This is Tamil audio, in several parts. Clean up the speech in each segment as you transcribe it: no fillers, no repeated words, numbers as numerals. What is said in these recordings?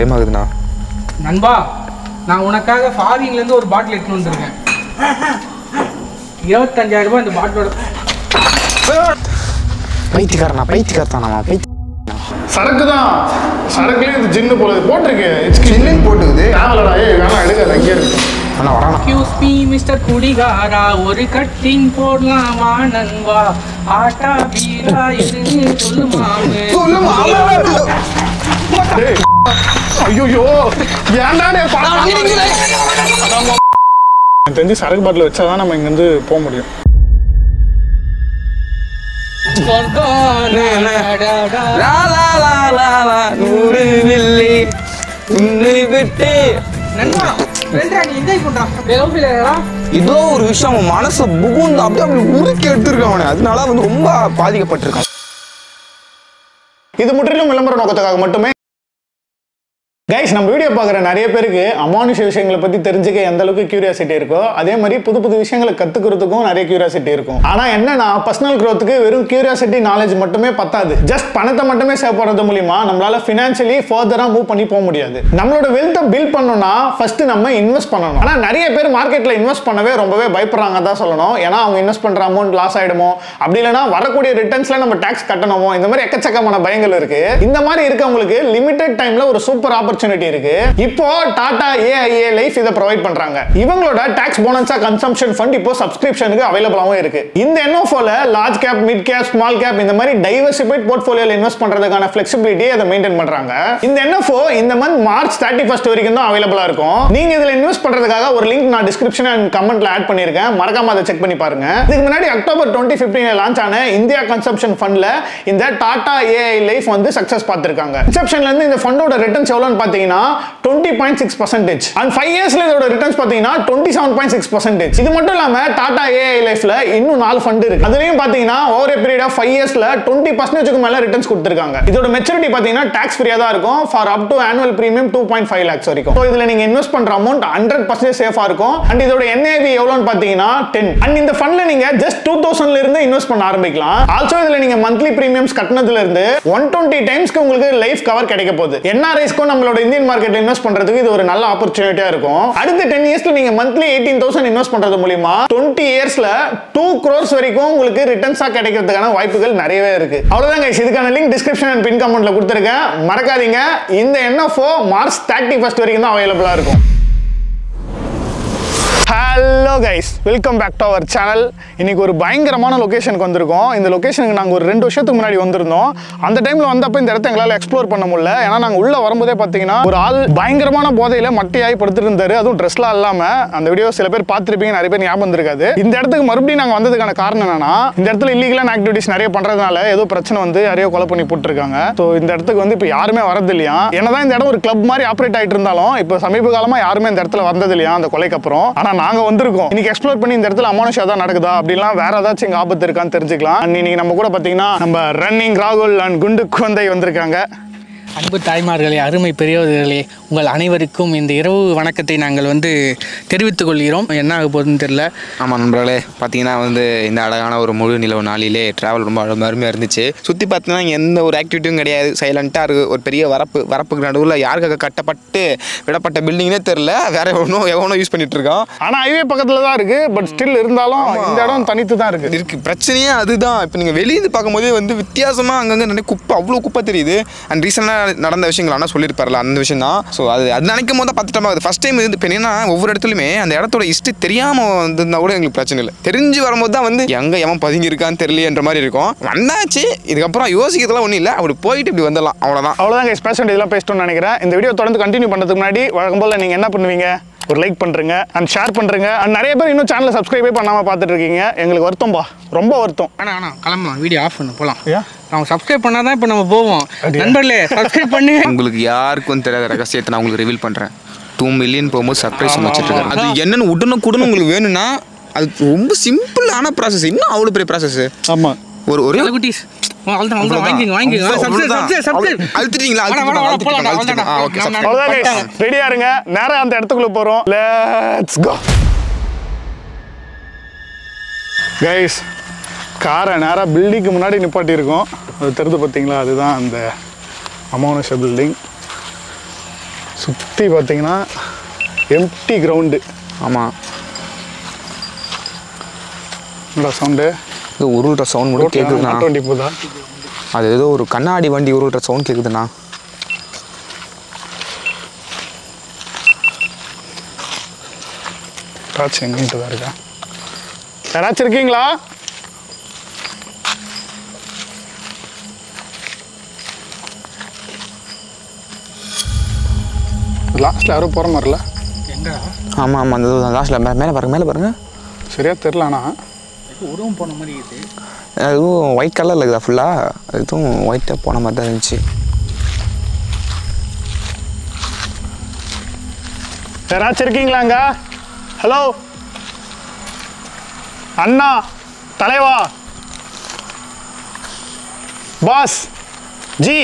பயமாகுதுண்ணா. நண்பா, நான் உனக்காக ஃபாரின்லேருந்து ஒரு பாட்டில் எடுத்துன்னு வந்துருக்கேன். 25,000 ரூபாய் இந்த பாட்டிலோட. பைத்தியக்காரனா சரக்கு தான். சரக்குலேயே இது ஜின்னு போல போட்டிருக்கு. ஜின்னு போட்டுக்குது. டிராவலரா வேணாம் எடுக்காது அங்கேயே இருக்கு. ஆனால் வரானா? எக்ஸ்கியூஸ் மீ மிஸ்டர் குடிகாரா, ஒரு கட்டிங் போடலாமா நண்பா? ஆட்டா பீரா இது சொல்லுமாமே. ஐயோ ஏன்டா தெரிஞ்சு சரக்கு பாட்டில் வச்சாதான் நம்ம இங்கேருந்து போக முடியும். இதோ ஒரு விஷயம் அவன் மனசு புகுந்து அப்படியே அப்படி உருக்கி எடுத்துருக்கான் அவனை. அதனால வந்து ரொம்ப பாதிக்கப்பட்டிருக்கான். இது முற்றிலும் விளம்பர நோக்கத்துக்காக மட்டுமே. கைஸ், நம்ம வீடியோ பார்க்குற நிறைய பேருக்கு அமானுஷ விஷயங்களை பற்றி தெரிஞ்சுக்க எந்த அளவுக்கு கியூரியாசிட்டி இருக்கோ அதே மாதிரி புது புது விஷயங்களை கற்றுக்கிறதுக்கும் நிறைய கியூரியாசிட்டி இருக்கும். ஆனால் என்னன்னா பர்சனல் க்ரோத்துக்கு வெறும் கியூரியாசிட்டி நாலேஜ் மட்டுமே பத்தாது. ஜஸ்ட் பணத்தை மட்டுமே சேவ் பண்ணுறது மூலியமா நம்மளால ஃபினான்ஷியலி ஃபர்தராக மூவ் பண்ணி போக முடியாது. நம்மளோட வெல்த்தை பில்ட் பண்ணணும்னா ஃபர்ஸ்ட் நம்ம இன்வெஸ்ட் பண்ணணும். ஆனால் நிறைய பேர் மார்க்கெட்டில் இன்வெஸ்ட் பண்ணவே ரொம்பவே பயப்படுறாங்க தான் சொல்லணும். ஏன்னா அவங்க இன்வெஸ்ட் பண்ணுற அமௌண்ட் லாஸ் ஆகிடுமோ, அப்படி இல்லைனா வரக்கூடிய ரிட்டர்ன்ஸ்ல நம்ம டேக்ஸ் கட்டணுமோ, இந்த மாதிரி எக்கச்சக்கமான பயங்கள் இருக்கு. இந்த மாதிரி இருக்கவங்களுக்கு லிமிடெட் டைம்ல ஒரு சூப்பர் ஆப்பர்ச்சுனிட்டி இருக்கு. இப்போ டாடா ஏஐஏ லைஃப் இத ப்ரொவைட் பண்றாங்க. இவங்களோட டாக்ஸ் போனஸா கன்சம்ப்ஷன் ஃபண்ட் இப்போ சப்ஸ்கிரிப்ஷனுக்கு அவைலபிளாவும் இருக்கு. இந்த என்ஓஃபோல large cap, mid cap, small cap இந்த மாதிரி டைவர்சிஃபைட் போர்ட்ஃபோலியோல இன்வெஸ்ட் பண்றதுக்கான ஃபிளெக்சிபிலிட்டி அதை மெயின்டைன் பண்றாங்க. இந்த என்ஓஃபோ இந்த மந்த் மார்ச் 31 வரைக்கும் தான் அவைலபிளா இருக்கும். நீங்க இதுல இன்வெஸ்ட் பண்றதுக்காக ஒரு லிங்க் நான் டிஸ்கிரிப்ஷன் அண்ட் கமெண்ட்ல ஆட் பண்ணிருக்கேன். மறக்காம அதை செக் பண்ணி பாருங்க. இதுக்கு முன்னாடி அக்டோபர் 2015 லான்ச் ஆன இந்தியா கன்சம்ப்ஷன் ஃபண்ட்ல இந்த டாடா ஏஐ லைஃப் வந்து சக்சஸ் பார்த்திருக்காங்க. இன்செப்ஷன்ல இருந்து இந்த ஃபண்டோட ரிட்டர்ன்ஸ் எவ்வளவுன்னு பாத்தீங்கன்னா 20.6% and 5 இயர்ஸ்ல இதோட ரிட்டர்ன்ஸ் பாத்தீங்கன்னா 27.6%. இது மட்டும் இல்லாம டாடா ஏஐ லைஃப்ல இன்னும் 4 ஃபண்ட் இருக்கு. அதுலயும் பாத்தீங்கன்னா ஓவர் a period of 5 இயர்ஸ்ல 20% மேல ரிட்டர்ன்ஸ் கொடுத்திருக்காங்க. இதோட மெச்சூரிட்டி பாத்தீங்கன்னா டாக்ஸ் ஃப்ரீயா தான் இருக்கும் for up to annual premium 2.5 lakhs வரைக்கும். சோ இதுல நீங்க இன்வெஸ்ட் பண்ற அமௌண்ட் 100% சேஃபா இருக்கும். and இதோட NAV எவ்வளவுன்னு பாத்தீங்கன்னா 10. and இந்த ஃபண்ட்ல நீங்க just 2000 ல இருந்து இன்வெஸ்ட் பண்ண ஆரம்பிக்கலாம். ஆல்சோ இதுல நீங்க மந்த்லி பிரீமியம்ஸ் கட்டனதுல இருந்து 120 டைம்ஸ்க்கு உங்களுக்கு லைஃப் கவர் கிடைக்க போகுது. NRIஸ்க்கு நம்மளோட இந்தியன் மார்க்கெட்ல இன்வெஸ்ட் பண்றதுக்கு இது ஒரு நல்ல ஆப்பர்ச்சுனிட்டியா இருக்கும். அடுத்த 10 இயர்ஸ்ல நீங்க மந்த்லி 18,000 இன்வெஸ்ட் பண்றது மூலமா 20 இயர்ஸ்ல 2 crores வரைக்கும் உங்களுக்கு ரிட்டர்ன்ஸா கிடைக்கிறதுக்கான வாய்ப்புகள் நிறையவே இருக்கு. அவ்வளவுதான் गाइस, இதுக்கான லிங்க் டிஸ்கிரிப்ஷன் அண்ட் பின் கமெண்ட்ல கொடுத்திருக்கேன். மறக்காதீங்க. இந்த என்எஃப்ஓ மார்ச் 31 வரைக்கும் தான் அவைலபிளா இருக்கும். Hello guys, welcome back to our channel. இன்னைக்கு ஒரு பயங்கரமான லொகேஷனுக்கு வந்திருக்கோம். இந்த லொகேஷனுக்கு நாங்கள் ஒரு 2 வருஷத்துக்கு முன்னாடி வந்திருந்தோம். அந்த டைமில் வந்தப்போ இந்த இடத்த எங்களால் எக்ஸ்ப்ளோர் பண்ண முடியல. ஏன்னா நாங்கள் உள்ளே வரும்போதே பார்த்தீங்கன்னா ஒரு ஆள் பயங்கரமான போதையில் மட்டையாகி படுத்துட்டு இருந்தாரு. அதுவும் ட்ரெஸ்லாம் இல்லாமல். அந்த வீடியோ சில பேர் பார்த்துருப்பீங்க, நிறைய பேர் ஞாபகம் இருக்காது. இந்த இடத்துக்கு மறுபடியும் நாங்கள் வந்ததுக்கான காரணம் என்னன்னா, இந்த இடத்துல இல்லீகலான ஆக்டிவிட்டிஸ் நிறைய பண்ணுறதுனால ஏதோ பிரச்சனை வந்து யாரையோ கொலை பண்ணி போட்டுருக்காங்க. ஸோ இந்த இடத்துக்கு வந்து இப்போ யாருமே வரது இல்லையா. என்னதான் இந்த இடம் ஒரு கிளப் மாதிரி ஆப்ரேட் ஆகிட்டு இருந்தாலும் இப்போ சமீப காலமாக யாருமே இந்த இடத்துல வந்தது இல்லையா அந்த கொலைக்கு அப்புறம். ஆனால் நாங்கள் வந்திருக்கோம். இன்னைக்கு எக்ஸ்ப்ளோர் பண்ணி இந்த இடத்துல அமானுஷா தான் நடக்குதா அப்படிலாம் வேற ஏதாச்சும் இங்க ஆபத்து இருக்கான்னு தெரிஞ்சுக்கலாம். இன்னைக்கு நம்ம கூட பாத்தீங்கன்னா நம்ம ரன்னிங் ராகுல் அண்ட் குண்டு குழந்தை வந்திருக்காங்க. அன்பு தாய்மார்களே, அருமை பெரியவர்களே, உங்கள் அனைவருக்கும் இந்த இரவு வணக்கத்தை நாங்கள் வந்து தெரிவித்துக் கொள்கிறோம். என்ன ஆக போகுதுன்னு தெரியல. ஆமாம் நண்பர்களே, பார்த்தீங்கன்னா வந்து இந்த அழகான ஒரு முழு நிலவு நாளிலே ட்ராவல் ரொம்ப அருமையாக இருந்துச்சு. சுற்றி பார்த்தீங்கன்னா எந்த ஒரு ஆக்டிவிட்டியும் கிடையாது, சைலண்ட்டாக இருக்குது. ஒரு பெரிய வரப்புக்கு நடுவில் யாருக்காக கட்டப்பட்டு விடப்பட்ட பில்டிங்னே தெரில, வேற எவனோ யூஸ் பண்ணிட்டு இருக்கோம். ஆனால் ஹைவே பக்கத்தில் தான் இருக்குது. பட் ஸ்டில் இருந்தாலும் இந்த இடம் தனித்து தான் இருக்குது. பிரச்சனையே அதுதான். இப்போ நீங்கள் வெளியே பார்க்கும்போதே வந்து வித்தியாசமாக அங்கங்கே நிறைய குப்பை, அவ்வளோ குப்பை தெரியுது. அண்ட் ரீசெண்டாக நடந்த விஷயங்கள் ஆனால் சொல்லியிருப்பார்ல, அந்த விஷயம் தான். ஸோ அது நினைக்கும் போது தான் பார்த்துட்டோம். அது ஃபஸ்ட் டைம் இது. இப்போ என்னன்னா ஒவ்வொரு இடத்துலையுமே அந்த இடத்தோட ஹிஸ்ட்ரி தெரியாமல் வந்திருந்தா கூட எங்களுக்கு பிரச்சனை இல்லை. தெரிஞ்சு வரும்போது தான் வந்து எவன் பதுங்கி இருக்கான்னு தெரியலன்ற மாதிரி இருக்கும். வந்தாச்சு, இதுக்கப்புறம் யோசிக்கிறதுலாம் ஒன்றும் இல்லை, அப்படி போயிட்டு இப்படி வந்துடலாம். அவ்வளோதான் ஸ்பெஷல் இதெல்லாம் பேசணும்னு நினைக்கிறேன். இந்த வீடியோ தொடர்ந்து கண்டினியூ பண்ணுறதுக்கு முன்னாடி வழக்கம் போல் நீங்கள் என்ன பண்ணுவீங்க? ஒரு லைக் பண்ணுறங்க அண்ட் ஷேர் பண்ணுறங்க. அண்ட் நிறைய பேர் இன்னும் சேனலை சப்ஸ்கிரைபே பண்ணாமல் பார்த்துட்டு இருக்கீங்க. எங்களுக்கு வருத்தம்பா, ரொம்ப வருத்தம். ஆனால் கிளம்பலாம், வீடியோ ஆஃப் பண்ண போகலாம். நம்ம சப்ஸ்கிரைப் பண்ணால் தான் இப்போ நம்ம போவோம். நண்பர்களே, சப்ஸ்கிரைப் பண்ணி உங்களுக்கு யாருக்கும் தெரியாத ரகசியத்தை நான் உங்களுக்கு ரிவீல் பண்ணுறேன். 2 மில்லியன் போகும்போது சர்ப்ரைஸ் வச்சுருக்காங்க. அது என்னென்னு உடனுக்குடன் உங்களுக்கு வேணும்னா அது ரொம்ப சிம்பிளான ப்ராசஸ். இன்னும் அவ்வளோ பெரிய ப்ராசஸ். ஆமாம், ஒரு குட்டீஸ் ரெடியா இருங்க. நேரா அந்த இடத்துக்குள்ள போறோம். Let's go guys. காரை நேரா பில்டிங்க்கு முன்னாடி நிப்பாட்டி இருக்கோம். அது தெரிஞ்சு பார்த்தீங்களா, அதுதான் அந்த அமானுஷ பில்டிங். சுற்றி பார்த்தீங்கன்னா எம்டி கிரவுண்டு. ஆமாம். என்னடா சவுண்டு? இது உருள்ற சவுண்ட் மட்டும் கேட்குதுண்ணா. வண்டி போதா? அது ஏதோ ஒரு கண்ணாடி வண்டி உருள்ற சவுண்ட் கேட்குதுண்ணா. டார்ச் எங்கிட்ட தான் இருக்கா? யாராச்சும் இருக்கீங்களா? லாஸ்ட்டில் யாரும் போகிற மாதிரில. ஆமாம் ஆமாம், அந்த லாஸ்ட்டில் மேலே பாருங்கள். சரியா தெரில. ஆனால் உருவம் போன மாதிரி இருக்குது. அதுவும் ஒயிட் கலரில் இருக்குதா ஃபுல்லாக? அதுவும் ஒயிட்டாக போன மாதிரி தான் இருந்துச்சு. யாராச்சும் இருக்கீங்களாங்க? ஹலோ அண்ணா, தலைவா, பாஸ், ஜி.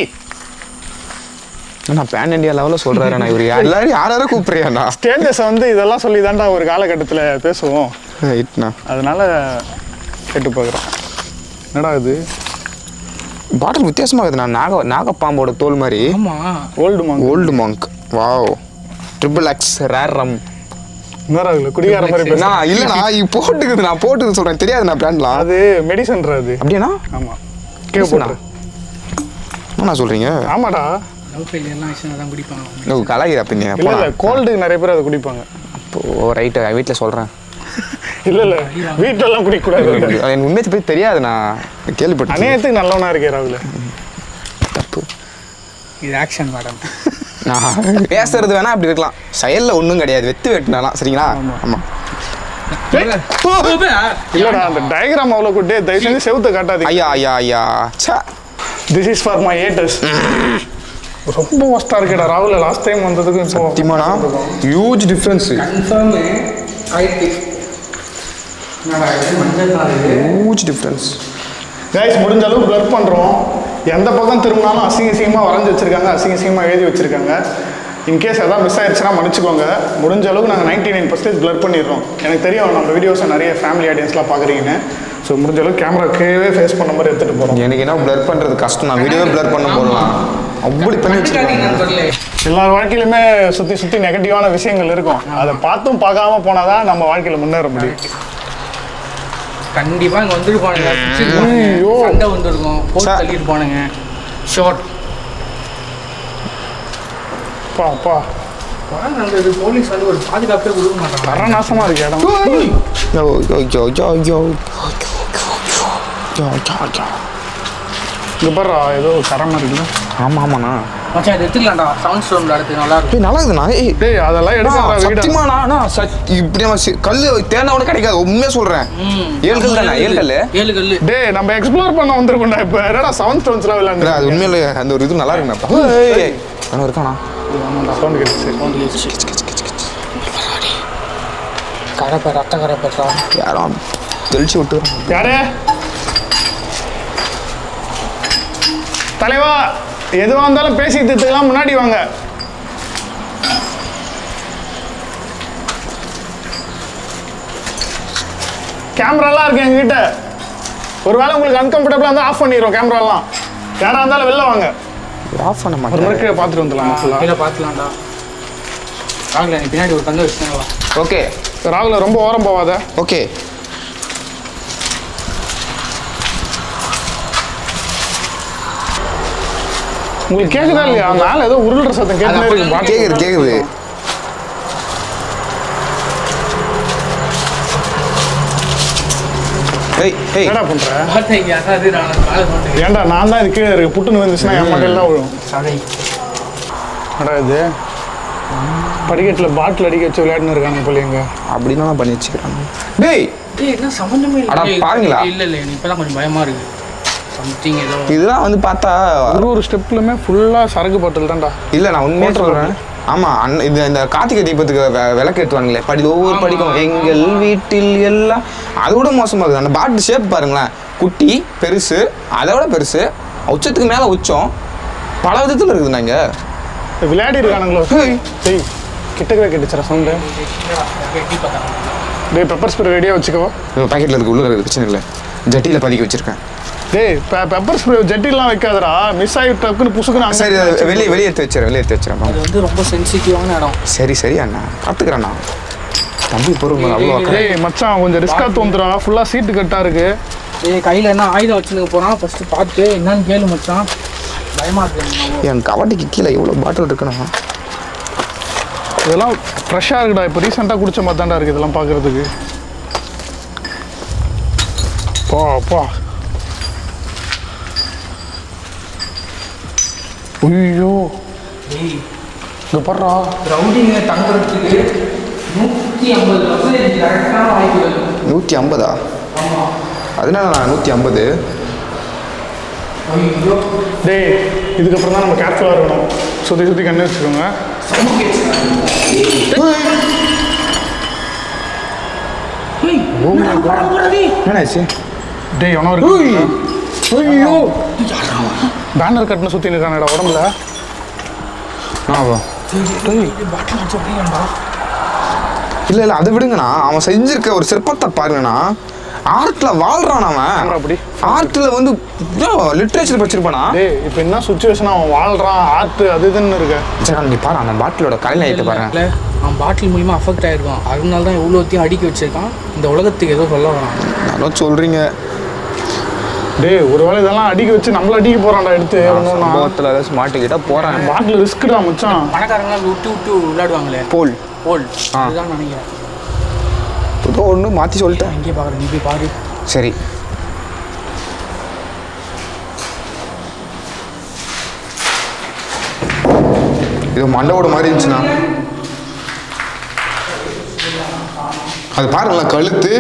நான் பேன் இண்டியா லெவலில் சொல்கிறேன். நான் இவர் எல்லாரும் யாரும் கூப்பிட்றியாண்ணா? ஸ்டேட்டஸை வந்து இதெல்லாம் சொல்லி தான்டா ஒரு காலகட்டத்தில் பேசுவோம். ரைட்ண்ணா. அதனால கேட்டு பார்க்குறோம். என்னடா இது பாட்டில் வித்தியாசமாக இருக்குதுண்ணா. நாகப்பாம்போட தோல் மாதிரி. ஆமாம், old monk. Wow. XXX rare rum. இன்னொரு ஆகுல குடிகார மாதிரி பேசுனா. இல்லைண்ணா, போட்டுக்குது. நான் போட்டுக்கு சொல்கிறேன், தெரியாதுண்ணா பிராண்ட்லாம். அது மெடிசன்ரா அது. அப்படியாண்ணா? ஆமாம், கேட்போண்ணா. என்ன சொல்கிறீங்க? ஆமாடா, தான் குடிப்பாங்க. கலாயிரா பின்ன. இல்லை கோல்டுக்கு நிறைய பேர் அதை குடிப்பாங்க. அப்போது ரைட்டு, வீட்டில் சொல்கிறேன். இல்லை வீட்டிலலாம் குடிக்கக்கூடாது. எனக்கு உண்மையை பற்றி தெரியாது, நான் கேள்விப்பட்டேன். அநேகத்துக்கு நல்லவனா இருக்கே ராகுல. தப்பு. இது ஆக்ஷன் மேடம். நான் பேசுறது வேணா அப்படி இருக்கலாம், செயலில் ஒன்றும் கிடையாது. வெத்து வெட்டினாலாம். சரிங்களா? ஆமாம். இல்லைடா, அந்த டயக்ராம் அவ்வளோ கூட்டே தயவு செஞ்சு செவுத்தை காட்டாது. ஐயா this is for my haters. ரொம்ப ஒஸ்ட்டாக இருக்கேடா ராகுல. லாஸ்ட் டைம் வந்ததுக்கும் சத்தியமாண்ணா huge difference. Huge difference. Guys, முடிஞ்ச அளவுக்கு பிளர் பண்ணுறோம். எந்த பக்கம் திரும்பினாலும் அசிங்கமாக வரைஞ்சி வச்சுருக்காங்க, அசிங்கமாக எழுதி வச்சுருக்காங்க. இன்கேஸ் எதாவது மிஸ் ஆயிடுச்சுன்னா மன்னிச்சுக்கோங்க. முடிஞ்ச அளவுக்கு நாங்கள் 99% பிளர் பண்ணிடுறோம். எனக்கு தெரியும் நம்ம வீடியோஸை நிறைய ஃபேமிலி ஆடியன்ஸ்லாம் பார்க்குறீங்கன்னு. ஸோ முடிஞ்ச அளவுக்கு கேமராக்கே ஃபேஸ் பண்ண மாதிரி எடுத்துகிட்டு போகிறோம். எனக்கு என்ன பிளர் பண்ணுறது கஷ்டம். நான் வீடியோவே பிளர் பண்ண போடலாம். அப்படி பண்ணி வச்சுருக்காங்க. எல்லார் வாழ்க்கையிலுமே சுற்றி நெகட்டிவான விஷயங்கள் இருக்கும். அதை பார்த்தும் பார்க்காம போனால் தான் நம்ம வாழ்க்கையில் முன்னேற முடியும். கண்டிப்பாக இங்கே வந்துருப்பானுங்க, சண்டை வந்துருக்கும், போட்டு தள்ளிட்டு போனுங்க. ஷார்ட் அப்பா அந்த போலீஸ் வந்து ஒரு பாதுகாப்பே கொடுக்க மாட்டாங்க. தரநாசமாக இருக்கு இடம். இங்கே பாரு, ஏதோ கரமாக இருக்குல்ல. ஆமாண்ணா. மச்சான் இது எடுத்துக்கலாம்டா. சவுண்ட் ஸ்டோன் அடுத்து நல்லா இருக்கும். நல்லா இருக்குண்ணா. டேய் அதெல்லாம் எடுக்கலாம். சத்தியமாண்ணா, இப்படி நம்ம கல் தேர்ந்தா கூட கிடைக்காது. உண்மையாக சொல்கிறேன். 7 கல் தானே? 7 கல். டேய் நம்ம எக்ஸ்ப்ளோர் பண்ண வந்திருக்கோம்டா. இப்போ என்னடா சவுண்ட் ஸ்டோன்ஸ்லாம் விளையாண்டு. அது உண்மையில அந்த ஒரு இது நல்லா இருக்குண்ணா. இருக்காண்ணா. சவுண்ட் கேட்டுச்சு. கரைப்பை ரத்த கரைப்பா யாரும் தெளிச்சு விட்டு. யாரு தலைவா? எதுவாக இருந்தாலும் பேசி தீர்த்துக்கலாம். முன்னாடி வாங்க. கேமராலாம் இருக்கு எங்ககிட்ட. ஒருவேளை உங்களுக்கு அன்கம்ஃபர்டபுளாக இருந்தால் ஆஃப் பண்ணிடுறோம் கேமராலாம். யாராக இருந்தாலும் வெளில வாங்க. ஆஃப் பண்ண ஒரு மாட்டேன். முறை கீழே பார்த்துட்டு வந்துடலாம். கீழே பார்த்துலாம்டா. ராகுல நீ பின்னாடி ஒரு கண்ணு வச்சுனாங்களா? ஓகே ராகுல ரொம்ப ஓரம் போவாத. ஓகே. உங்களுக்கு கேட்குதா இல்லையா? மேலே ஏதோ உருள்ற சத்தம் கேட்டுனே இருக்கு. கேக்குது. என்னடா பண்ற? அது ஏன்டா நான் தான் இது கீழே இருக்கு. புட்டுன்னு வந்துச்சுன்னா என் மண்டையில் தான் விழும். சடை அடா இது படிக்கட்டில் பாட்டில் அடிக்க வச்சு விளையாடுன்னு இருக்காங்க பிள்ளைங்க. அப்படின்னா பண்ணி வச்சுக்கிறாங்க. டேய் என்ன சம்மந்தமே அட பாருங்களா. இல்லை இப்போதான் கொஞ்சம் பயமா இருக்கு. சம்திங் ஏதோ இதெல்லாம் வந்து பார்த்தா ஒரு ஸ்டெப்லுமே ஃபுல்லாக சரக்கு பாட்டில் தான்டா. இல்லை நான் உண்மையாக சொல்கிறேன். ஆமாம், இது இந்த கார்த்திகை தீபத்துக்கு விளக்கு ஏற்றுவாங்களே, ஒவ்வொரு படிக்கும் எங்கள் வீட்டில் எல்லாம். அதை விட மோசமாக இருக்குது. அந்த பாட்டில் ஷேப் பாருங்களேன், குட்டி பெருசு, அதை விட பெருசு, உச்சத்துக்கு மேலே உச்சம், பல விதத்தில் இருக்குதுண்ணா. இங்கே விளையாடி இருக்கானுங்களோ. சரி கிட்டக்கவே கேட்டுச்சுரா சவுண்டு. டே பெப்பர் ஸ்ப்ரே ரெடியாக வச்சுக்கோ. பாக்கெட்டில் இருக்கு, உள்ள இருக்குது, பிரச்சனை இல்லை. ஜட்டியில் பதுக்கி வச்சுருக்கேன். டேய் பெப்பர் ஸ்ப்ரே ஜெட்டிலாம் வைக்காதடா மிஸ் ஆகி டக்குன்னு புசுக்குன்னு சரி வெளியே எடுத்து வச்சிடறேன் அது வந்து ரொம்ப சென்சிட்டிவான இடம். சரி அண்ணா பார்த்துக்கிறேண்ணா தம்பி பொருள் அவ்வளோ. டேய் மச்சான் கொஞ்சம் ரிஸ்க்காக தோந்துடா ஃபுல்லாக சீட்டு கட்டாக இருக்கு. டேய் கையில் என்ன ஆயுதம் வச்சுருக்க போகிறான் ஃபஸ்ட்டு பார்த்து என்னன்னு கேளு மச்சான். பயமாக இருக்கு. என் கவட்டிக்கு கீழே எவ்வளோ பாட்டில் இருக்குண்ணா. இதெல்லாம் ஃப்ரெஷ்ஷாக இருக்குடா. இப்போ ரீசெண்டாக குடிச்ச மாதிரி தான்டா இருக்குது இதெல்லாம் பார்க்குறதுக்கு. பா ஐயோ டேய் இங்கே போடுறா. ரவுடிங்க தங்குறதுக்கு 150% கரெக்டான வாய்ப்புகள். 150? ஆமாம். அதனால நான் 150. ஐயோ டேய் இதுக்கப்புறம் தான் நம்ம கேர்ஃபுல்லாக இருக்கணும். சுற்றி கண்ணு வச்சுக்கோங்க. என்னாச்சு? டேய் எவனோ இருக்கு. ஐயோ பேனர் கட்டின சுற்றி இருக்கானடா உடம்புல. இல்லை அதை விடுங்கண்ணா. அவன் செஞ்சிருக்க ஒரு சிற்பத்தை பாருங்கண்ணா. ஆர்ட்டில் வாழ்றான் அவன். அப்படி ஆர்ட்டில் வந்து லிட்ரேச்சர் படிச்சிருப்பானா. டேய் இப்போ என்ன சுச்சுவேஷன் அவன் வாழ்றான் ஆர்ட் அது இதுன்னு இருக்கு. சரி நீ பாரு அந்த பாட்டிலோட கலையை ஆகிட்டு பாருங்க. அவன் பாட்டில் மூலிமா அஃபெக்ட் ஆகிருக்கான். அதனால தான் எவ்வளோத்தையும் அடுக்கி வச்சிருக்கான். இந்த உலகத்துக்கு ஏதோ சொல்ல வரான். நானும் சொல்கிறீங்க. டேய் ஒருவேளை இதெல்லாம் அடிக்க வச்சு நம்மள அடிக்க போறான்டா எடுத்து. சம்பவத்தில் ஏதாச்சும் மாட்டிக்கிட்டா போகிறேன். பாட்டில் ரிஸ்க்குடா மச்சான். பணக்காரங்களாம் விட்டு விளையாடுவாங்களே போல் அதுதான் நினைக்கிறேன். ஏதோ ஒன்று மாற்றி சொல்லிட்டேன். இங்கே பார்க்குறேன் நீ போய் பாரு. சரி இது மண்டவோட மாதிரி இருந்துச்சுண்ணா. அது பாருங்களா கழுத்து.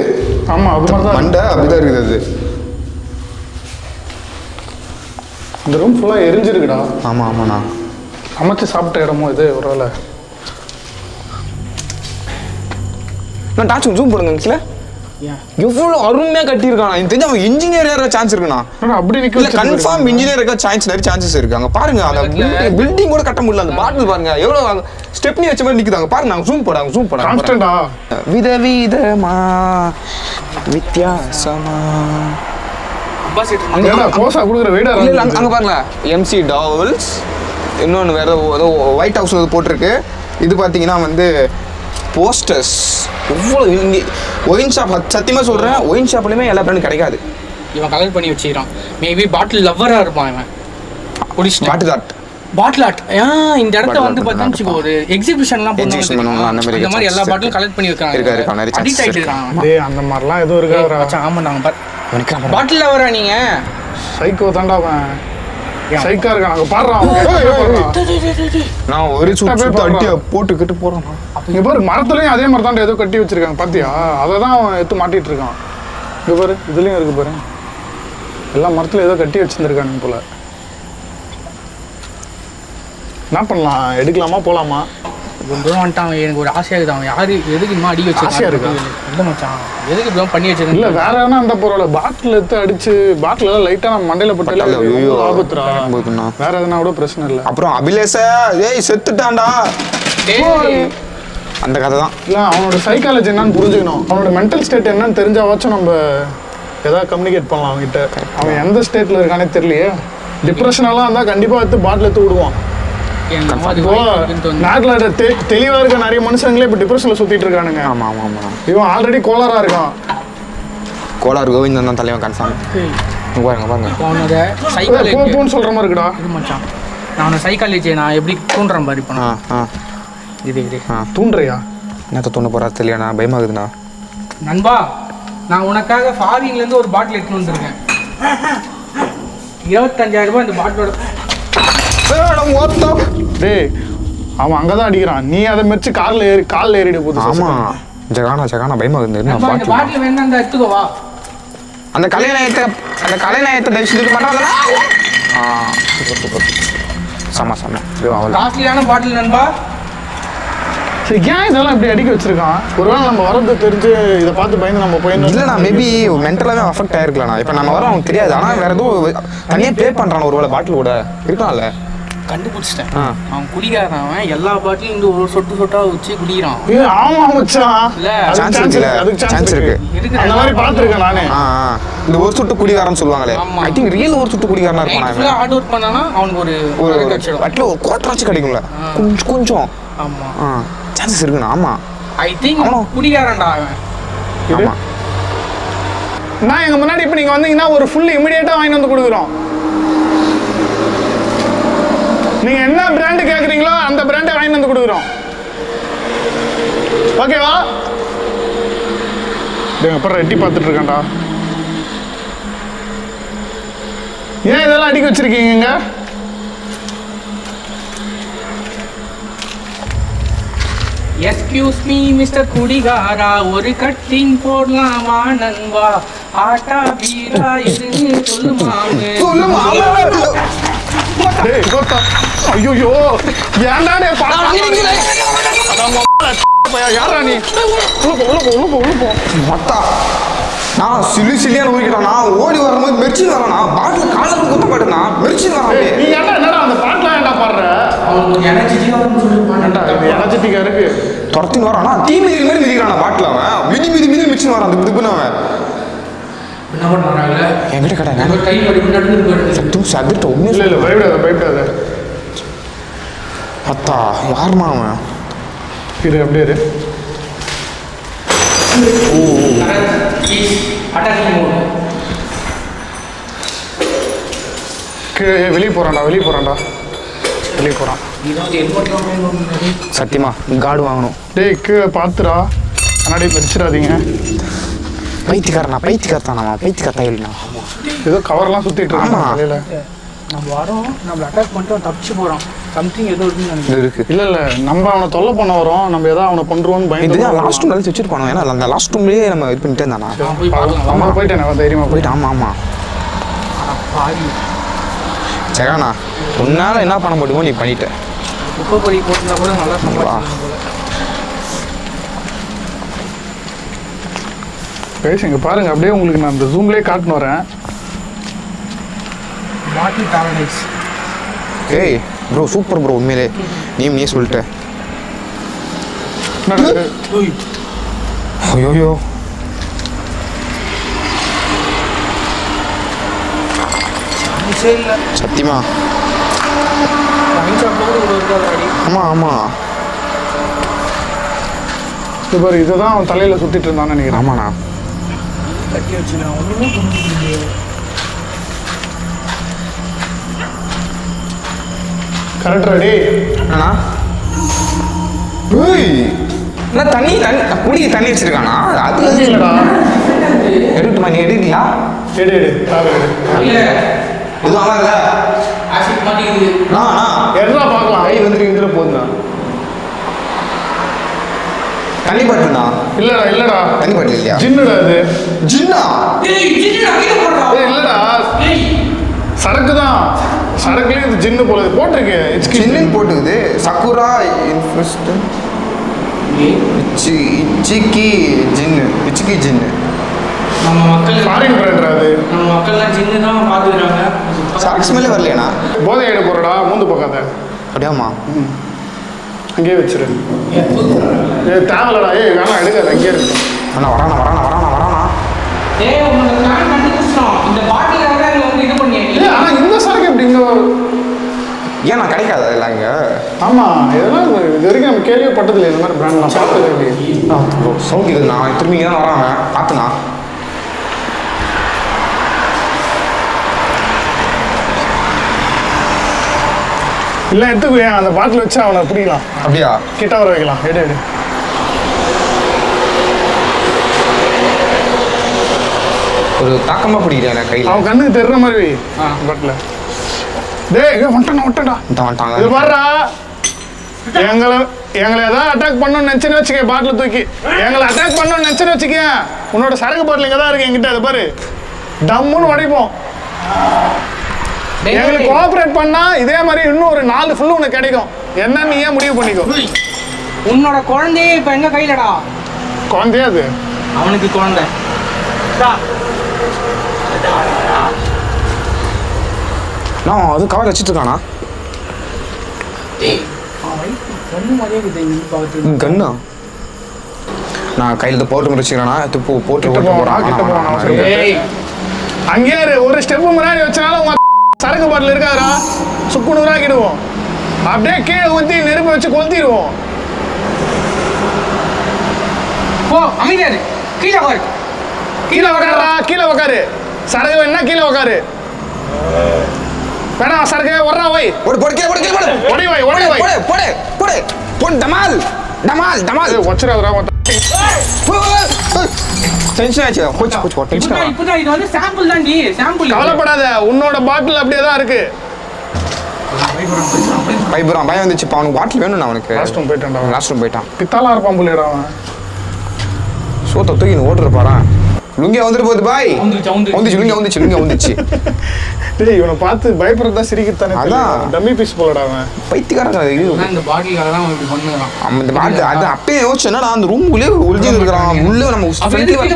ஆமா அது மாதிரி தான் மண்டை அப்படிதான் இருக்குது. அது இந்த ரூம் ஃபுல்லாக எரிஞ்சிருக்குடா. ஆமாண்ணா. சமைச்சு சாப்பிட்ட இடமோ இது ஒருவேளை. நான் டாச் ஜூம் போடுங்க சில எவ்வளோ அருமையாக கட்டியிருக்கான். எனக்கு தெரிஞ்சு அவன் இன்ஜினியர் ஏற சான்ஸ் இருக்குண்ணா. அப்படி இல்லை கன்ஃபார்ம் இன்ஜினியர் இருக்க நிறைய சான்சஸ் இருக்கு. அங்கே பாருங்க அந்த பில்டிங் கூட கட்ட முடியல. அந்த பாட்டில் பாருங்க எவ்வளோ ஸ்டெப்னி வச்ச மாதிரி நிற்குதாங்க. பாருங்க நாங்கள் ஜூம் போடாங்க கான்ஸ்டன்டா விதவிதமா வித்தியாசமா கோசா கொடுக்குற வீடா. இல்லை அங்கே பாருங்களேன் MC டாவல்ஸ். இன்னொன்று வேற ஏதோ ஒயிட் ஹவுஸ் போட்டிருக்கு. இது பார்த்தீங்கன்னா வந்து போஸ்டர்ஸ். எவ்வளோ இங்கே ஒயின் ஷாப் சத்தியமாக சொல்கிறேன். ஒயின் ஷாப்லையுமே எல்லா பிராண்டும் கிடைக்காது. இவன் கலர் பண்ணி வச்சுக்கிறான். மேபி பாட்டில் லவ்வராக இருப்பான் இவன். பாட்டில் ஆர்ட் இந்த இடத்த வந்து பார்த்தா ஒரு எக்ஸிபிஷன்லாம் பண்ணுவாங்க. அந்த மாதிரி எல்லா பாட்டிலும் கலெக்ட் பண்ணி வைக்கிறாங்க. அடிக்ட் ஆகிட்டு இருக்காங்க. டேய் அந்த மாதிரிலாம் எதுவும் இருக்காதுடா. ஆமாண்டாங்க பாட்டில் லவ்வரா நீங்கள்? சைக்கோ தாண்டா அவன். சைக்கா இருக்கான். அங்கே பாடுறான். நான் ஒரு சுட்டு அடியை போட்டுக்கிட்டு போகிறேன். இங்கே பாரு மரத்துலையும் அதே மாதிரி தாண்டா ஏதோ கட்டி வச்சிருக்காங்க பார்த்தியா? அதை தான் அவன் எடுத்து மாட்டிகிட்டு இருக்கான். இங்கே பாரு இதுலேயும் இருக்கு பாரு. எல்லா மரத்துலையும் ஏதோ கட்டி வச்சுருந்துருக்கானுங்க போல. என்ன பண்ணலாம்? எடுக்கலாமா போகலாமா? ரொம்ப தூரம் வந்துட்டான். எனக்கு ஒரு ஆசையாக இருக்குது. அவன் யாரு எதுக்கு இன்னும் அடி வச்சு ஆசையாக இருக்கா? இல்லை மச்சான் எதுக்கு இப்படி பண்ணி வச்சிருக்கேன். இல்லை வேற எதனா இருந்தால் பரவாயில்ல. பாட்டில் எடுத்து அடிச்சு பாட்டில் எல்லாம் லைட்டாக நம்ம மண்டையில் பட்டாலே ஆபத்துரா. வேற எதனா கூட பிரச்சனை இல்லை. அப்புறம் அபிலேஷ ஏய் செத்துட்டான்டா அந்த கதை தான். இல்லை அவனோட சைக்காலஜி என்னன்னு புரிஞ்சுக்கணும். அவனோட மென்டல் ஸ்டேட் என்னன்னு தெரிஞ்சாவாச்சும் நம்ம ஏதாவது கம்யூனிகேட் பண்ணலாம் அவன்கிட்ட. அவன் எந்த ஸ்டேட்டில் இருக்கானே தெரியலையே. டிப்ரெஷனெல்லாம் இருந்தால் கண்டிப்பாக எடுத்து பாட்டில் எடுத்து விடுவான். நாட்டில் தெளிவாக இருக்க நிறைய மனுஷங்களே இப்போ டிப்ரெஷனில் சுற்றிட்டு இருக்கானுங்க. ஆமாம். இவன் ஆல்ரெடி கோளாராக இருக்கான். கோளாறு கோவிந்தன் தான் தலைவன் கன்ஃபார்ம். பாருங்க அவனோட சைக்காலஜி போன்னு சொல்கிற மாதிரி இருக்குடா. இது மச்சான் நான் அவனை சைக்காலஜி நான் எப்படி தூண்டுறேன் பாரு. இப்போ இது தூண்டுறியா? என்னத்த தூண்ட போகிறா தெரியலண்ணா. பயமாகுதுண்ணா. நண்பா நான் உனக்காக ஃபாரின்லேருந்து ஒரு பாட்டில் எடுத்துன்னு வந்திருக்கேன். 25,000 ரூபாய் இந்த பாட்டிலோட. டேய் அவன் அங்கதான் அடிக்கிறான். நீ அதை மெச்சு காலில் ஏறிடு போகுது. ஆமா ஜகானா பயமாகுது. பாட்டில் வேணா அந்த எடுத்துக்கோவா. அந்த கலைநயத்தை தரிசித்துட்டு மாட்டாங்களா? சூப்பர் செம காஸ்ட்லியான பாட்டில் நண்பா. சரி ஏன் இதெல்லாம் இப்படி அடிக்க வச்சிருக்கான்? ஒருவேளை நம்ம வரது தெரிஞ்சு இதை பார்த்து பயந்து நம்ம போயிருந்தோம். இல்லைண்ணா மேபி மென்டலாகவே அஃபெக்ட் ஆயிருக்கலாண்ணா. இப்போ நம்ம வரோம் அவனுக்கு தெரியாது. ஆனால் வேற எதுவும் தனியாக பே பண்ணுறான். ஒருவேளை பாட்டில் கூட இருக்கலாம்ல. கண்டுபிடிச்சிட்டேன். அவன் குடிக்காரன், அவன் எல்லா பாட்டிலும் இந்த ஒரு சொட்டு சொட்டா வச்சு குடிக்கிறான். ஆமா மச்சான். இல்ல சான்ஸ் இருக்குல்ல, சான்ஸ் இருக்கு. அந்த மாதிரி பார்த்துருக்கேன் நானே. இந்த ஒரு சொட்டு குடிகாரன்னு சொல்லுவாங்களே, ஐ திங்க் ரியல் ஒரு சொட்டு குடிகாரனா இருப்பான். ஃபுல்லா ஹார்ட் ஒர்க் பண்ணானா அவனுக்கு ஒரு அட்ல ஒரு குவார்டராச்சு கிடைக்கும்ல, கொஞ்சம். ஆமா சான்சஸ் இருக்குண்ணா. ஆமா ஐ திங்க் குடிக்காரன்டா அவன். ஆமா நான் எங்க முன்னாடி இப்போ நீங்க வந்தீங்கன்னா ஒரு ஃபுல் இமிடியேட்டா வாங்கி வந்து கொடுக்குறோம். நீங்க என்ன பிராண்ட் கேக்குறீங்களோ அந்த பிராண்டை வாங்கி வந்து கொடுக்குறோம். ஓகேவா? அப்புறம் எட்டி பார்த்துட்டு இருக்கேன்டா. ஏன் இதெல்லாம் அடிக்க வச்சிருக்கீங்க? எஸ்கியூஸ் மீ மிஸ்டர் குடிகாரா, ஒரு கட்டிங் போடலாமா நண்பா? ஆட்டா பீரா எதுன்னு சொல்லுமாங்க. ஐயோ ஏன்டா யாரா நீ? மொத்தா நான் சிலியான ஊறிக்கிட்டான். நான் ஓடி வரும்போது மெர்ச்சின் வரானா, பாட்டில் காலர் குத்த மாட்டேன்னா மெர்ச்சின் வரான். நீ என்னடா அந்த பாட்டுலாம் ஏன்டா பாடுற? எனர்ஜெட்டிக்கா இருக்கு. துரத்தின்னு வரானா, தீ மிதி மாதிரி மிதிக்கிறான் பாட்டில். அவன் மிதி மிதி மிதி மிச்சின்னு வரான். அந்த இதுக்குன்னு அவன் என்ன பண்றாங்க என்கிட்ட கடை கை படிக்கிட்டு சத்தும் சதுர்த்த ஒண்ணு இல்ல இல்ல பயப்படாத. அத்தா யாருமா அவன்? இரு அப்படியே இரு. வெளியே போறான். சத்தியமா கார்டு வாங்கணும். டேய் கீழே பார்த்துடா, கண்ணாடி பறிச்சிடாதீங்க. பைத்தியக்காரத்தானா இல்லைண்ணா. ஏதோ கவர்லாம் சுத்திட்டு இருக்கான். நம்ம வரோம், நம்மள அட்டாக் பண்ணிட்டு தப்பிச்சு போறோம். சம்திங் ஏதோ இருக்கு. இல்ல நம்ம அவனை தொல்லை பண்ண வரோம். நம்ம ஏதாவது அவனை கொண்டுருவோம்னு பயந்து லாஸ்ட் ரூம் நல்லா வச்சிருப்பானோ. ஏன்னா அந்த லாஸ்ட் ரூம்லயே நம்ம இது பண்ணிட்டே இருந்தானா. போயிட்டேன் தைரியமா போயிட்டு. ஆமா ஜெகானா, உன்னால என்ன பண்ண முடியுமோ நீ பண்ணிட்ட. குப்பை பொடி போட்டுனா கூட நல்லா சம்பாதிக்கலாம். இங்க பாருங்க, அப்படியே உங்களுக்கு நான் அந்த ஜூம்லயே காட்டுன்னு வரேன். பாட்டில் பேரடைஸ். ஏய் ப்ரோ, சூப்பர் ப்ரோ. உண்மையிலே நீ சொல்லிட்ட. ஐயோ சத்தியமா. ஆமா இது பாரு, இதுதான் அவன் தலையில சுத்திட்டு இருந்தான்னு நினைக்கிறேன். ஆமாண்ணா. கரெக்ட் ரெடி அண்ணா. என்ன தண்ணி குடிக்க தண்ணி வச்சிருக்கானா? அது இல்லடா. எடுத்துமா, நீ எடுக்கலா? எடு எதுவும் ஆகல. ஆசிட் மாட்டிக்குது. எடா பார்க்கலாம். கை வந்துருக்குதுல போதுண்ணா. தண்ணி பாட்டுண்ணா. இல்லடா தண்ணி பாட்டு இல்லையா? ஜின்னுடா இது. ஜின்னா? இல்லடா, சரக்கு தான். சரக்குலேயே இது ஜின்னு போல போட்டிருக்கு. ஜின்னு போட்டுக்குது. சக்குரா இன்ஃபெஸ்ட் இச்சிக்கி ஜின்னு. நம்ம மக்கள் ஃபாரின் பிராண்டா அது. நம்ம மக்கள்லாம் ஜின்னு தான் பார்த்துக்கிறாங்க. சரக்கு ஸ்மெல்லே வரலையாண்ணா? போதை எடு போறடா, மூந்து பார்க்காத. அப்படியாம்மா? அங்கேயே வச்சிரு. தேவையில்லடா. வேணாம் எடுக்காது, அங்கேயே இருக்கும். அண்ணா வரானா. உங்களுக்கு நான் கண்டுபிடிச்சோம். இந்த பாட்டில் வந்து இது பண்ணியாங்க. ஆனா இந்த சரக்கு எப்படி இங்க? ஏன் நான் கிடைக்காது அதெல்லாம் இங்கே? ஆமா, இதெல்லாம் இது வரைக்கும் நம்ம கேள்விப்பட்டதில்லை. இந்த மாதிரி பிராண்ட் நான் பார்த்தது. சவுண்ட் இதுண்ணா. திரும்பி இங்கே தான் வராங்க. பார்த்துண்ணா. இல்லை எடுத்துக்குவேன். அந்த பாட்டில் வச்சு அவனை பிடிக்கலாம். அப்படியா? கிட்ட வர வைக்கலாம். எடு ஒரு தாக்கமாக பிடிக்கிறேன் கையில். அவன் கண்ணுக்கு தெரிற மாதிரி பாட்டில். டேய் வந்துட்டான்டா. இது பாருடா, எங்களை ஏதாவது அட்டாக் பண்ணணும்னு நினைச்சுன்னு வச்சுக்க. பாட்டில் தூக்கி எங்களை அட்டாக் பண்ணணும்னு நினைச்சுன்னு வச்சுக்க. உன்னோட சரக்கு பாட்டில் இங்கே தான் இருக்கு என்கிட்ட. அது பாரு, டம்முன்னு உடைப்போம். எங்களுக்கு கோஆபரேட் பண்ணா இதே மாதிரி இன்னும் ஒரு 4 ஃபுல்லு உனக்கு கிடைக்கும். என்ன நீ ஏன் முடிவு பண்ணிக்கோ. உன்னோட குழந்தையே இப்ப எங்க கையிலடா? குழந்தையா அது? அவனுக்கு குழந்தை. நான் அது கவர் வச்சுட்டு இருக்கானா? கண்ணா நான் கையில போட்டு முடிச்சுக்கிறேன்னா போட்டு போறான். அங்கேயே ஒரு ஸ்டெப் முன்னாடி வச்சனால உங்க சரக்கு பாட்டில் இருக்காதுடா, சுக்குநூறாக்கிடுவோம். அப்படியே கீழே ஊற்றி நெருப்பு வச்சு கொளுத்திடுவோம். அமைதியாரு கீழே உட்காரு, கீழே உட்காருடா, கீழே உட்காரு. சரக்கு வேணா கீழே உட்காரு. வேணா சரக்கு வர்றா வை. போடு போடு கீழே போடு கீழே போடு. ஒடி வை ஒடி வை. போடு போடு போடு போடு. டமால் டமால் டமால். வச்சிராதடா. டென்ஷன் ஆச்சு. Coach coach tension. இப்போதான் இது வந்து சாம்பிள் தான்டி, சாம்பிள். கவலைப்படாத, உன்னோட பாட்டில் அப்படியே தான் இருக்கு. பயபுறான், பயம் வந்துச்சு. அவனுக்கு பாட்டில் வேணும். அவனுக்கு லாஸ்ட் ரூம் போயிட்டான்டா. லாஸ்ட் ரூம் போயிட்டான். பித்தாலா இருப்பான் புள்ளியடா அவன். சோத்த தூக்கி ஓடுற பாறான். லுங்கியா வந்துட்டு போகுது பாய். வந்துச்சு லுங்கியா வந்துச்சு லுங்கியா வந்துச்சு. டேய் இவனை பார்த்து பயப்படுறதா சிரிக்கத்தானே. அதான் டம்மி பீஸ் போலடா அவன். பைத்தியக்காரன். இது இந்த பாட்டிலுக்காக தான் இப்படி பண்ணுறான். அந்த பாட்டில் அது அப்பயே யோசிச்சேன்னா அந்த ரூமுக்குள்ளே ஒளிஞ்சு இருக்கிறான். உள்ள நம்ம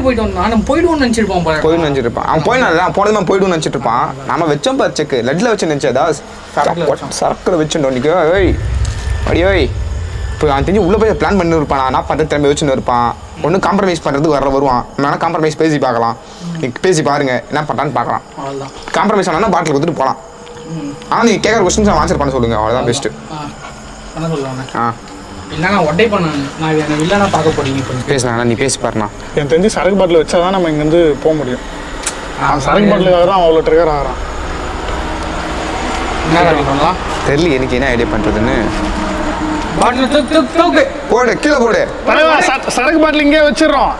போயிட்டு வந்தோம். நம்ம போயிடுவோம்னு நினைச்சிருப்போம். போயிடும் நினைச்சிருப்பான். அவன் போயிடலாம். போனதுமா போயிடுவோம்னு நினைச்சிட்டு இருப்பான். நம்ம வச்சோம் பாரு செக்கு, லட்டில் வச்சு நினைச்சு அதாவது சரக்கில் வச்சுட்டோம். நிற்க ஓய் அடி ஓய். இப்போ அவன் தெரிஞ்சு உள்ளே போய் பிளான் பண்ணி இருப்பான். நான் பண்ணுறது திரும்ப வச்சுன்னு இருப்பான். ஒன்று காம்ப்ரமைஸ் பண்ணுறதுக்கு வருவான். வேணா காம்ப்ரமைஸ் பேசி பார்க்கலாம். நீங்கள் பேசி பாருங்க என்ன பண்ணுறான்னு பார்க்கலாம். காம்ப்ரமைஸ் ஆனால் பாட்டில் கொடுத்துட்டு போகலாம். ஆனால் நீங்கள் கேட்குற கொஸ்டின்ஸ் ஆன்சர் பண்ண சொல்லுங்கள். அவ்வளோதான் பெஸ்ட்டு. பண்ண சொல்லுவாங்க. இல்லைனா ஒட்டை பண்ணாங்க. நான் என்ன இல்லைனா பார்க்க போறீங்க. இப்போ பேசலாம். நீ பேசி பாருண்ணா. எனக்கு தெரிஞ்சு சரக்கு பாட்டில் வச்சா தான் நம்ம இங்கேருந்து போக முடியும். சரக்கு பாட்டிலுக்காக தான் அவ்வளோ ட்ரிகர் ஆகிறான். என்ன ரெடி பண்ணலாம் தெரியல எனக்கு என்ன ஐடியா பண்ணுறதுன்னு. பாட்டில் தூக்கு போடு கீழே போடு. சரக்கு பாட்டில் இங்கே வச்சிடறோம்.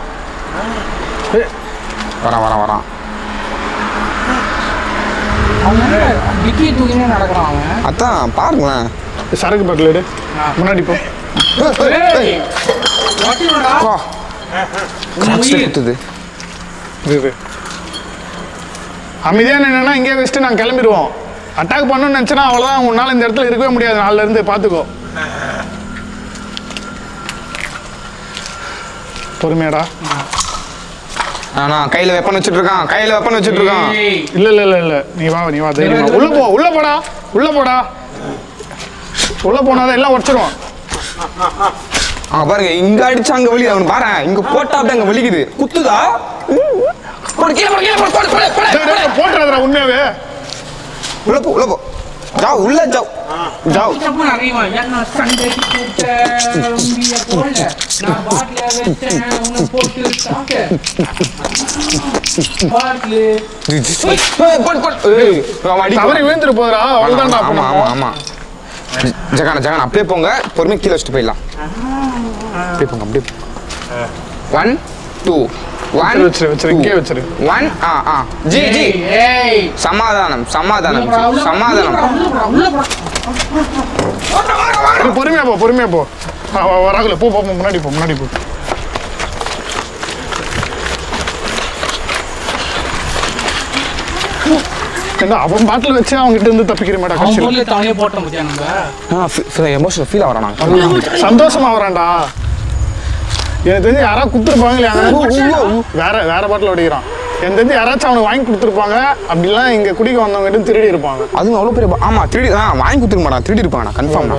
வரான். அவன் டிக்கி தூக்கினே நடக்கிறான் அவன். அதான் பாருங்களேன். சரக்கு பாட்டில் எடு. முன்னாடி போ. அமைதியான என்னன்னா இங்கே வச்சுட்டு நாங்கள் கிளம்பிடுவோம். அட்டாக் பண்ணணும்னு நினச்சேன்னா அவ்வளோதான். உன்னால் இந்த இடத்துல இருக்கவே முடியாது. நாளில் இருந்து பார்த்துக்கோ. பொறுமையாடா. கையில வெப்பன் வச்சுட்டு இருக்கான். இல்ல நீ வா தைரியமா உள்ள போடா. உள்ள போனாதான் எல்லாம் உடச்சிருவான். பாருங்க இங்க அடிச்சா அங்க வலி. அவன் பாரு இங்க போட்டா அப்படியே அங்க வலிக்குது. குத்துதா போட்டுறதுடா உண்மையாவே. உள்ள போ ஜாவ் உள்ள ஜாவ். என்ன சண்டை போல நான் பாட்டில வச்சேன் உன்னை போட்டு தாக்க. தவறி விழுந்துட்டு போதுடா. அவ்வளோதான்டா. ஆமா ஜகான அப்படியே போங்க. பொறுமை கீழே வச்சுட்டு போயிடலாம். அப்படியே போங்க. அப்படியே 1 2 1 வச்சிரு இங்கே வச்சிரு. 1 ஜி சமாதானம். பொறுமையா போ. வராகுல போ. முன்னாடி போ. அவன் பாட்டில் வச்சு அவங்க கிட்ட இருந்து தப்பிக்கிற மாட்டா. எமோஷனல் ஃபீல் ஆகிறான். சந்தோஷமா வரான்டா. எனக்கு தெரிஞ்சு யாராவது கொடுத்துருப்பாங்க. வேற பாட்டில் அடிக்கிறான். எனக்கு தெரிஞ்சு யாராச்சும் அவனுக்கு வாங்கி கொடுத்துருப்பாங்க. அப்படிலாம் இங்க குடிக்க வந்தவங்க திருடி இருப்பாங்க. அதுவும் அவ்வளோ பெரிய ஆமா திருடி வாங்கி கொடுத்துருக்க மாட்டான். திருடி இருப்பாங்க கன்ஃபார்ம்.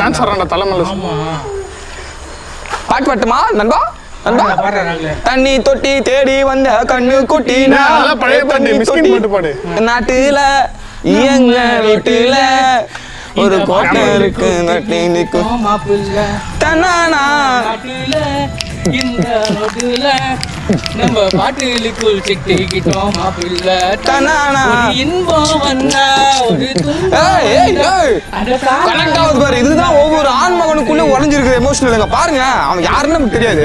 டான்ஸ் ஆடுறான்டா தலைமையில. பாட்டு பாட்டுமா நண்பா. தண்ணி தொட்டி தேடி வந்த கண்ணு குட்டி நாட்டுல எங்க வீட்டுல ஒரு கோட்டை இருக்கு நட்டி நிக்கும் தன்னானா இந்த ரோட்டுல நம்ம பாட்டுக்குள் சிக்கிக்கிட்டோம் மாப்பிள்ள தன்னானா இன்பம் வந்தா ஒரு கனெக்ட் ஆகுது பாரு. இதுதான் ஒவ்வொரு ஆண்மகனுக்குள்ள உடஞ்சிருக்கு எமோஷனல். பாருங்க அவன் யாருன்னு நமக்கு தெரியாது.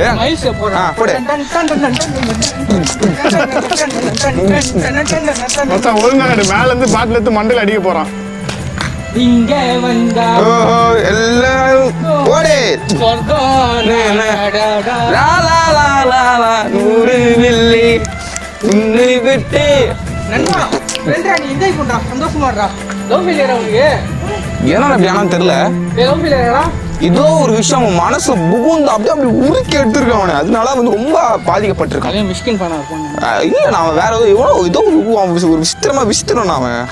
ஒழுங்கா மேல இருந்து பாட்டில் எடுத்து மண்டல அடிக்க போறான். இங்க வந்தா எல்லாரும் ஓடே நூறு வில்லி உன்னை விட்டு சந்தோஷமாடுறா. லவ் ஃபெயிலியரா உனக்கு? ஏன்னா அப்படி ஆனா தெரியல. லவ் ஃபெயிலியரா? இதோ ஒரு விஷயம் அவன் மனசு புகுந்து அப்படியே அப்படி உருக்கி எடுத்துருக்கான் அவனை. அதனால வந்து ரொம்ப பாதிக்கப்பட்டிருக்கான். மிஸ்கின் பண்ண இல்ல நான் வேற ஏதோ ஒரு விசித்திரம் அவன்.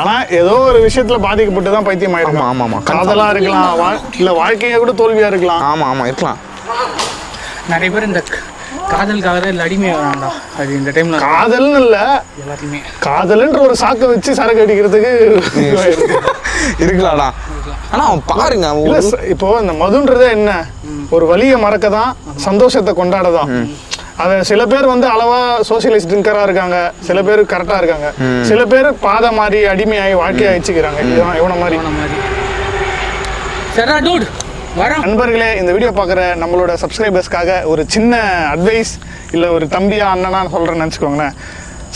ஆனா ஏதோ ஒரு விஷயத்துல பாதிக்கப்பட்டு தான் பைத்தியம் ஆயிடும். ஆமா ஆமா காதலா இருக்கலாம், இல்ல வாழ்க்கையே கூட தோல்வியா இருக்கலாம். ஆமா ஆமா இருக்கலாம். நிறைய பேர் இந்த காதலுக்காக இல்லை அடிமை வரான்டா. அது இந்த டைம்ல காதல்னு இல்ல, எல்லாத்தையுமே காதல்ன்ற ஒரு சாக்கை வச்சு சரக்கு அடிக்கிறதுக்கு இருக்கலாம்டா. ஆனா பாருங்க, இப்போ இந்த மதுன்றதே என்ன, ஒரு வலியை மறக்க தான், சந்தோஷத்தை கொண்டாடதான். அத சில பேர் வந்து அளவா சோசியலிஸ்ட் ட்ரிங்கரா இருக்காங்க, சில பேர் கரெக்டா இருக்காங்க, சில பேர் பாதை மாதிரி அடிமையாகி வாழ்க்கையை அழிச்சுக்கிறாங்க. இதுதான் இவன மாதிரி. சரா டூட் வரோம். நண்பர்களே, இந்த வீடியோ பார்க்குற நம்மளோட சப்ஸ்கிரைபர்ஸ்க்காக ஒரு சின்ன அட்வைஸ், இல்லை ஒரு தம்பியா அண்ணனா சொல்கிறேன்னு நினச்சிக்கோங்களேன்.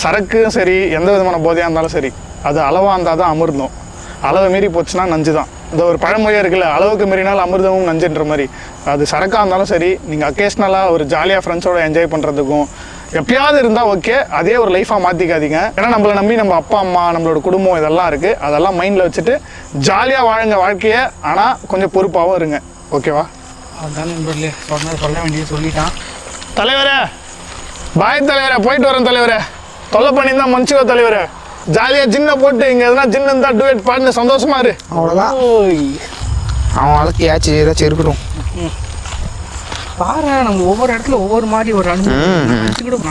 சரக்கும் சரி, எந்த விதமான போதையாக இருந்தாலும் சரி, அது அளவாக இருந்தால் தான் அமிர்தம். அளவை மீறி போச்சுன்னா நஞ்சு தான். இந்த ஒரு பழமொழியாக இருக்குல்ல, அளவுக்கு மீறினால் அமிர்தமும் நஞ்சுன்ற மாதிரி. அது சரக்காக இருந்தாலும் சரி, நீங்கள் அக்கேஷ்னலாக ஒரு ஜாலியாக ஃப்ரெண்ட்ஸோட என்ஜாய் பண்ணுறதுக்கும் எப்பயாவது இருந்தால் ஓகே, அதே ஒரு லைஃபாக மாற்றிக்காதீங்க. ஏன்னா நம்மளை நம்பி நம்ம அப்பா அம்மா, நம்மளோட குடும்பம் இதெல்லாம் இருக்குது. அதெல்லாம் மைண்டில் வச்சுட்டு ஜாலியாக வாழுங்க வாழ்க்கையை, ஆனால் கொஞ்சம் பொறுப்பாகவும் இருங்க. ஓகேவா? அதுதான் நண்பர்களே, சொல்ல வேண்டியது சொல்லிட்டான். தலைவரே, பாய் தலைவரே, போயிட்டு வரேன் தலைவரே. தொல்லை பண்ணி தான் மனுச்சுவ தலைவரே. ஜாலியாக ஜின்ன போட்டு இங்கே எதனா ஜின்னு இருந்தால் டூயட் பாட்டு சந்தோஷமா இரு. அவ்வளோதான். அவன் வாழ்க்கை ஏதாச்சும் இருக்கட்டும். பாரு, நம்ம ஒவ்வொரு இடத்துல ஒவ்வொரு மாதிரி ஒரு அனுபவம்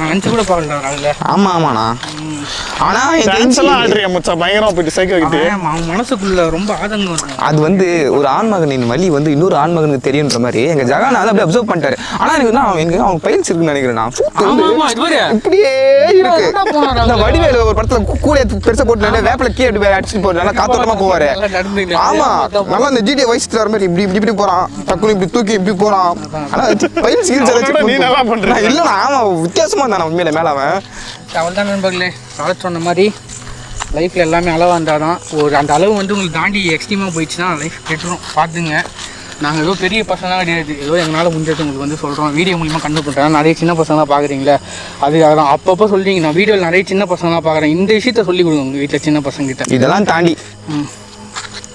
நினச்சி கூட பார்க்கல. ஆமா ஆமாண்ணா. ஆனா பயங்கரமா போயிட்டு சைக்கிள் வைக்கிட்டு அவன் மனசுக்குள்ள ரொம்ப ஆதங்கம் இருக்கும். அது வந்து ஒரு ஆண்மகனின் வலி வந்து இன்னொரு ஆண்மகனுக்கு தெரியுன்ற மாதிரி எங்க ஜகானா அதை அப்படியே அப்சர்வ் பண்ணிட்டாரு. ஆனா எனக்கு அவன் பயில்ஸ் இருக்குன்னு நினைக்கிறேன். இப்படியே இருக்கு. அந்த வடிவேலு ஒரு படத்துல கூலிய பெருசா போட்டு வேப்பில கீழே அடிச்சுட்டு போறாரு, நல்லா காத்தோட்டமா போவாரு. ஆமா, நல்லா இந்த ஜிடிஏ வயசு தர மாதிரி இப்படி இப்படி போறான், டக்குனு இப்படி தூக்கி இப்படி போறான். ஆனா பயில் ஸ்கில்ஸ் நீ நல்லா பண்ற. இல்லண்ணா, ஆமா வித்தியாசமா இருந்தான் உண்மையில மேல அவன். அவள்தான் நண்பர்களே, ராஜ் சொன்ன மாதிரி லைஃப்பில் எல்லாமே அளவாக இருந்தால் தான். ஒரு அந்த அளவு வந்து உங்களுக்கு தாண்டி எக்ஸ்ட்ரீமாக போயிடுச்சுன்னா லைஃப் கெட்டுரும். பார்த்துங்க, நாங்கள் ஏதோ பெரிய பசங்களாம் கிடையாது, ஏதோ எங்களால் முடிஞ்சது உங்களுக்கு வந்து சொல்கிறோம். வீடியோ மூலிமா கண்டுபிடிச்சேன். நிறைய சின்ன பசங்களாம் பார்க்குறீங்களே, அதுதான் அப்பப்போ சொல்கிறீங்க. நான் வீடியோவில் நிறைய சின்ன பசங்களாம் பார்க்குறேன். இந்த விஷயத்த சொல்லிக் கொடுங்க உங்கள் வீட்டில் சின்ன பசங்கிட்ட. இதெல்லாம் தாண்டி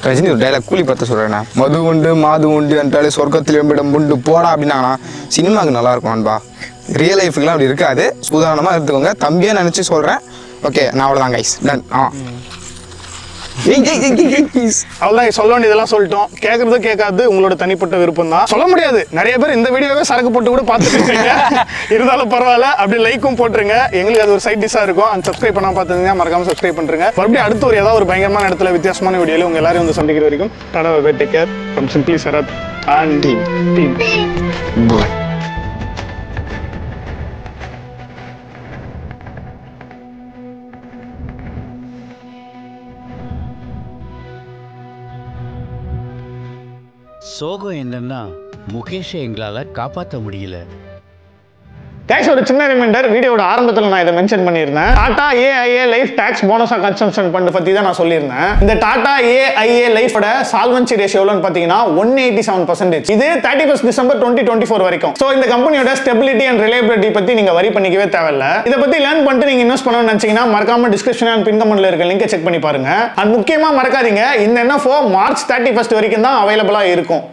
ரஜினி ஒரு டைலாக் கூலி பார்த்து சொல்கிறேண்ணா, மது உண்டு மாது உண்டு என்றாலே சொர்க்கத்தில் எம்பிடம் உண்டு போடா அப்படின்னாங்கன்னா சினிமாவுக்கு நல்லா இருக்கும் அன்பா. ரியல் லைஃபுக்குலாம் அப்படி இருக்காது. சுதாரணமாக எடுத்துக்கோங்க. தம்பியாக நினச்சி சொல்கிறேன். ஓகே, நான் அவ்வளோதான் கைஸ், டன். அவ்வளோதான், சொல்ல வேண்டியதெல்லாம் சொல்லிட்டோம். கேட்கறது கேட்காது உங்களோட தனிப்பட்ட விருப்பம் தான், சொல்ல முடியாது. நிறைய பேர் இந்த வீடியோவே சரக்கு போட்டு கூட பார்த்துட்டு இருக்கீங்க. இருந்தாலும் பரவாயில்ல, அப்படி லைக்கும் போட்டுருங்க. எங்களுக்கு அது ஒரு சைட் டிஷ்ஷாக இருக்கும். அந்த சப்ஸ்கிரைப் பண்ணால் பார்த்துருந்தீங்கன்னா மறக்காம சப்ஸ்கிரைப் பண்ணுறேங்க. மறுபடியும் அடுத்து ஒரு ஏதாவது ஒரு பயங்கரமான இடத்துல வித்தியாசமான வீடியோவில் உங்கள் எல்லாரும் வந்து சந்திக்கிற வரைக்கும் tata bye bye, take care from simply Sarath and team. சோகம் என்னன்னா முகேஷை எங்களால் காப்பாற்ற முடியல. கைஸ், ஒரு சின்ன ரிமைண்டர், வீடியோட ஆரம்பத்தில் நான் இதை மென்ஷன் பண்ணியிருந்தேன். டாடா ஏஐஏ லைஃப் டாக்ஸ் போனஸா கன்சம்ஷன் ஃபண்ட் பற்றி தான் நான் சொல்லியிருந்தேன். இந்த டாடா ஏஐஏ லைஃபோட சால்வன்சி ரேஷியோ எவ்வளோன்னு பார்த்தீங்கன்னா 187%. இது 31 டிசம்பர் 2024 வரைக்கும். ஸோ இந்த கம்பெனியோட ஸ்டெபிலிட்டி அண்ட் ரிலையபிலிட்டி பற்றி நீங்கள் வரி பண்ணிக்கவே தேவையில்ல. இதை பற்றி லேர்ன் பண்ணிட்டு நீங்கள் இன்வெஸ்ட் பண்ணணும்னு நினச்சிங்கன்னா மறக்காம டிஸ்கிரிப்ஷன் அண்ட் பின் கமெண்ட்ல இருக்க லிங்கை செக் பண்ணி பாருங்க. அண்ட் முக்கியமாக மறக்காதீங்க, இந்த என்எஃப்ஓ மார்ச் 31 வரைக்கும் தான் அவைலபிளாக இருக்கும்.